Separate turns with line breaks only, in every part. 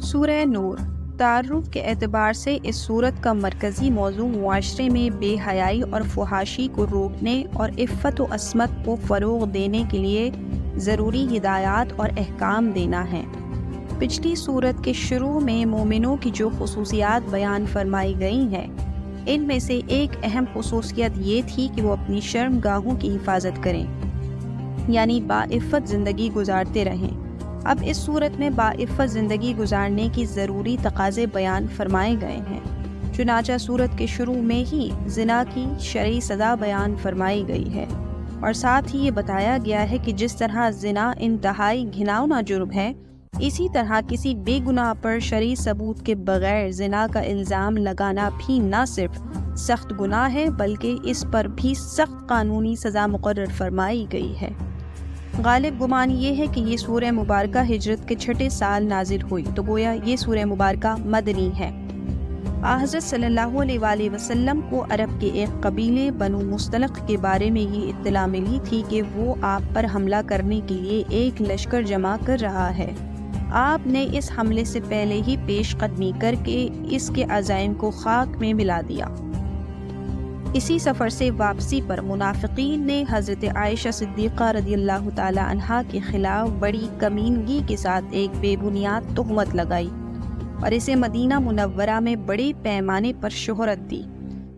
سورہ نور تعارف کے اعتبار سے اس سورت کا مرکزی موضوع معاشرے میں بے حیائی اور فحاشی کو روکنے اور عفت و عصمت کو فروغ دینے کے لیے ضروری ہدایات اور احکام دینا ہے۔ پچھلی سورت کے شروع میں مومنوں کی جو خصوصیات بیان فرمائی گئی ہیں، ان میں سے ایک اہم خصوصیت یہ تھی کہ وہ اپنی شرم گاہوں کی حفاظت کریں، یعنی باعفت زندگی گزارتے رہیں۔ اب اس صورت میں باعفت زندگی گزارنے کی ضروری تقاضے بیان فرمائے گئے ہیں۔ چنانچہ صورت کے شروع میں ہی زنا کی شرعی سزا بیان فرمائی گئی ہے، اور ساتھ ہی یہ بتایا گیا ہے کہ جس طرح زنا انتہائی گھناؤنا جرم ہے، اسی طرح کسی بے گناہ پر شرعی ثبوت کے بغیر زنا کا الزام لگانا بھی نہ صرف سخت گناہ ہے بلکہ اس پر بھی سخت قانونی سزا مقرر فرمائی گئی ہے۔ غالب گمان یہ ہے کہ یہ سورہ مبارکہ ہجرت کے 6 سال نازل ہوئی، تو گویا یہ سورہ مبارکہ مدنی ہے۔ حضرت صلی اللہ علیہ وآلہ وسلم کو عرب کے ایک قبیلے بنو مستلق کے بارے میں یہ اطلاع ملی تھی کہ وہ آپ پر حملہ کرنے کے لیے ایک لشکر جمع کر رہا ہے۔ آپ نے اس حملے سے پہلے ہی پیش قدمی کر کے اس کے عزائم کو خاک میں ملا دیا۔ اسی سفر سے واپسی پر منافقین نے حضرت عائشہ صدیقہ رضی اللہ تعالی عنہا کے خلاف بڑی کمینگی کے ساتھ ایک بے بنیاد تہمت لگائی اور اسے مدینہ منورہ میں بڑے پیمانے پر شہرت دی،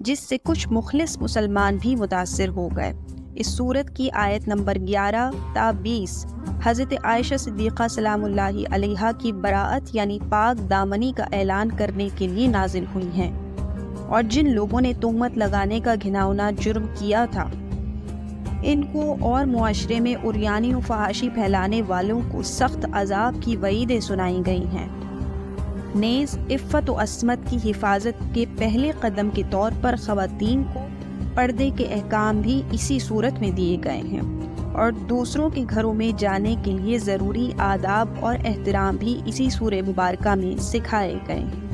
جس سے کچھ مخلص مسلمان بھی متاثر ہو گئے۔ اس سورت کی آیت نمبر 11 تا 20 حضرت عائشہ صدیقہ سلام اللہ علیہا کی براءت یعنی پاک دامنی کا اعلان کرنے کے لیے نازل ہوئی ہیں، اور جن لوگوں نے تہمت لگانے کا گھناؤنا جرم کیا تھا، ان کو اور معاشرے میں عریانی و فحاشی پھیلانے والوں کو سخت عذاب کی وعیدیں سنائی گئی ہیں۔ نیز عفت و عصمت کی حفاظت کے پہلے قدم کے طور پر خواتین کو پردے کے احکام بھی اسی صورت میں دیے گئے ہیں، اور دوسروں کے گھروں میں جانے کے لیے ضروری آداب اور احترام بھی اسی سورہ مبارکہ میں سکھائے گئے ہیں۔